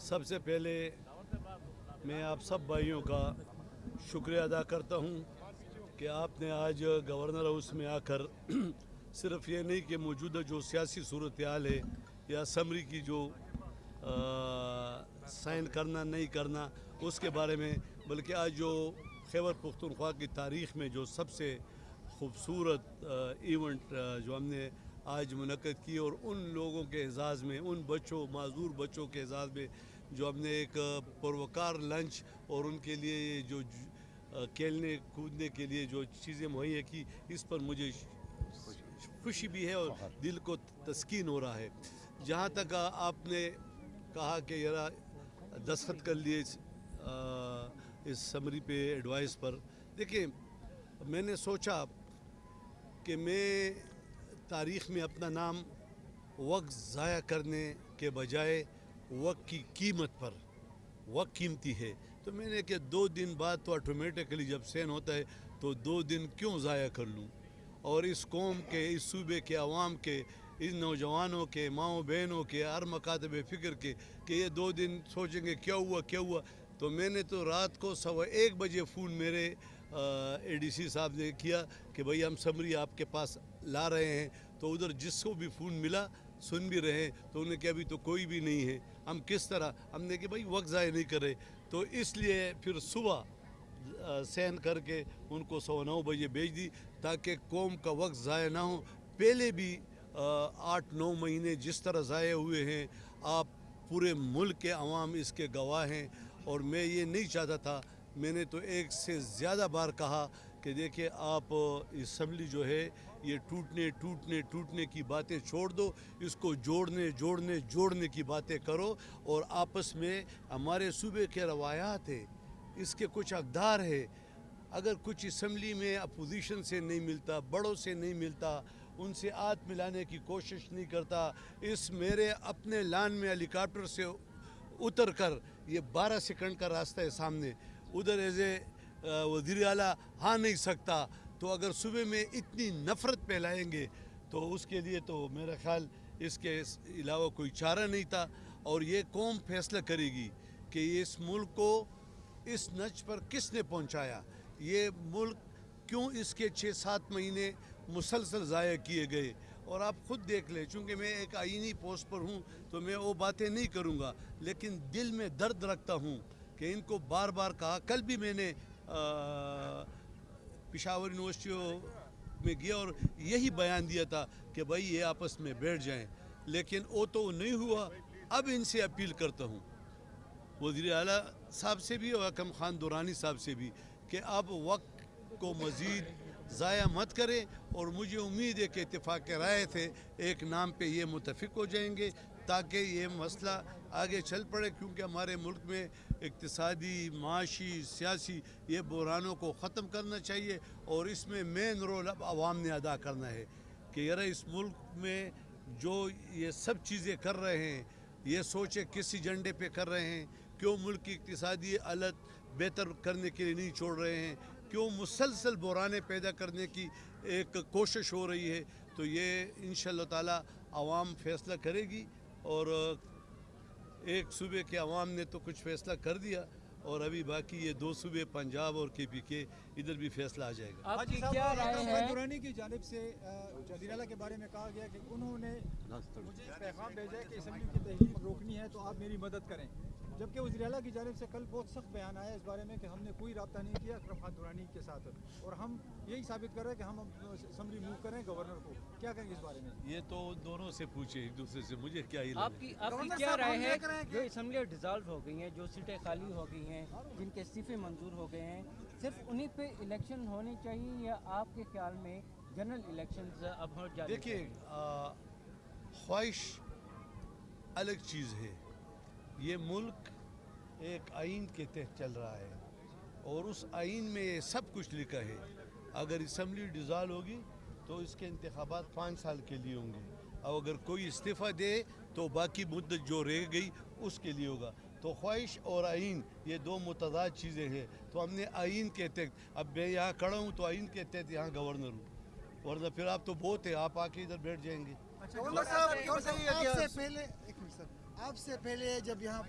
सबसे पहले मैं आप सब भाइयों का शुक्रिया अदा करता हूँ कि आपने आज गवर्नर हाउस में आकर सिर्फ ये नहीं कि मौजूदा जो सियासी सूरत हाल है या असम्बली की जो साइन करना नहीं करना उसके बारे में, बल्कि आज जो खैबर पख्तूनख्वा की तारीख़ में जो सबसे खूबसूरत इवेंट जो हमने आज मुनक़्क़द की और उन लोगों के एजाज़ में, उन बच्चों माज़ूर बच्चों के एजाज़ में जो हमने एक पुरवकार लंच और उनके लिए जो खेलने कूदने के लिए जो चीज़ें मुहैया की, इस पर मुझे खुशी भी है और दिल को तस्कीन हो रहा है। जहाँ तक आपने कहा कि यार दस्तखत कर लिए इस समरी पे एडवाइस पर, देखिए मैंने सोचा कि मैं तारीख़ में अपना नाम वक्त ज़ाया करने के बजाय वक्त की कीमत पर, वक्त कीमती है, तो मैंने कि 2 दिन बाद तो ऑटोमेटिकली जब सैन होता है तो 2 दिन क्यों ज़ाया कर लूँ, और इस कौम के, इस सूबे के अवाम के, इन नौजवानों के, माओ बहनों के, हर मकातब फ़िक्र के कि ये 2 दिन सोचेंगे क्या हुआ क्या हुआ। तो मैंने तो रात को 1:15 बजे फ़ोन मेरे ADC साहब ने किया कि भाई हम समरी आपके पास ला रहे हैं। तो उधर जिसको भी फ़ोन मिला सुन भी रहे हैं, तो उन्हें कि अभी तो कोई भी नहीं है, हम किस तरह, हमने कि भाई वक्त ज़ाया नहीं करे। तो इसलिए फिर सुबह सहन करके उनको 9:15 बजे भेज दी ताकि कौम का वक्त ज़ाया ना हो। पहले भी 8-9 महीने जिस तरह ज़ाया हुए हैं, आप पूरे मुल्क के अवाम इसके गवाह हैं, और मैं ये नहीं चाहता था। मैंने तो एक से ज़्यादा बार कहा कि देखिए आप असम्बली जो है ये टूटने की बातें छोड़ दो, इसको जोड़ने की बातें करो, और आपस में हमारे सूबे के रवायात है, इसके कुछ अक़दार है। अगर कुछ असम्बली में अपोजिशन से नहीं मिलता, बड़ों से नहीं मिलता, उनसे हाथ मिलाने की कोशिश नहीं करता, इस मेरे अपने लान में हेलीकॉप्टर से उतर कर, ये 12 सेकंड का रास्ता है सामने, उधर एज़े वज़ीर आला हाँ नहीं सकता, तो अगर सूबे में इतनी नफ़रत फैलाएंगे तो उसके लिए तो मेरा ख़्याल इसके अलावा कोई चारा नहीं था। और ये कौम फैसला करेगी कि इस मुल्क को इस नच पर किसने पहुंचाया, ये मुल्क क्यों इसके 6-7 महीने मुसलसल ज़ाया किए गए। और आप ख़ुद देख लें, चूँकि मैं एक आईनी पोस्ट पर हूँ तो मैं वो बातें नहीं करूँगा, लेकिन दिल में दर्द रखता हूँ कि इनको बार बार कहा। कल भी मैंने पेशावर यूनिवर्सिटियों में गया और यही बयान दिया था कि भाई ये आपस में बैठ जाएं, लेकिन वो तो नहीं हुआ। अब इनसे अपील करता हूँ, वज़ीर आला साहब से भी और हकम खान दुरानी साहब से भी, कि अब वक्त को मज़ीद ज़ाया मत करें। और मुझे उम्मीद है कि इत्तेफाक राय थे एक नाम पे ये मुतफ़िक हो जाएंगे ताकि ये मसला आगे चल पड़े, क्योंकि हमारे मुल्क में इक़्तिसादी, माशी, सियासी ये बहरानों को ख़त्म करना चाहिए, और इसमें मेन रोल अब आवाम ने अदा करना है कि यार इस मुल्क में जो ये सब चीज़ें कर रहे हैं, ये सोचे किस एजेंडे पे कर रहे हैं, क्यों मुल्क की इक़्तिसादी हालत बेहतर करने के लिए नहीं छोड़ रहे हैं, क्यों मुसलसल बहराने पैदा करने की एक कोशिश हो रही है। तो ये इंशाअल्लाह ताला आवाम फ़ैसला करेगी, और एक सूबे के अवाम ने तो कुछ फ़ैसला कर दिया, और अभी बाकी ये 2 सूबे पंजाब और KPK इधर भी फ़ैसला आ जाएगा। आपकी क्या राय है? दुरानी की जानिब से वज़ीर आला के बारे में कहा गया कि उन्होंने मुझे पैगाम भेजा है कि असम्बली की तहरीक रोकनी है तो आप मेरी मदद करें, जबकि वज़ीर आला की जानिब से कल बहुत सख्त बयान आया इस बारे में कि हमने कोई रब्ता नहीं किया अकरम खान दुरानी के साथ, और हम यही साबित कर रहे हैं कि हम असम्बली मूव करें गवर्नर को। क्या करेंगे इस बारे में? ये तो दोनों से पूछे एक दूसरे से, मुझे क्या ही आपकी क्या राय है? जो असम्बली डिसॉल्व हो गई हैं, जो सीटें खाली हो गई हैं, जिनके इस्तीफे मंजूर हो गए हैं, सिर्फ उन्हीं पे इलेक्शन होने चाहिए, या आपके ख्याल में जनरल इलेक्शंस अब हो जाए? देखिए, ख्वाहिश अलग चीज़ है। ये मुल्क एक आइन के तहत चल रहा है, और उस आइन में ये सब कुछ लिखा है। अगर असम्बली डिसॉल्व होगी तो इसके इंतखाबात 5 साल के लिए होंगे, और अगर कोई इस्तीफ़ा दे तो बाकी मुद्दत जो रह गई उसके लिए होगा। तो ख्वाहिश और आइन ये 2 मुतज़ाद चीज़ें हैं। तो हमने आइन के तहत, अब मैं यहाँ खड़ा हूँ तो आइन के तहत यहाँ गवर्नर हूँ, वरना फिर आप तो बहुत है, आप आके इधर बैठ जाएंगे। गवर्नर साहब, आपसे पहले जब यहाँ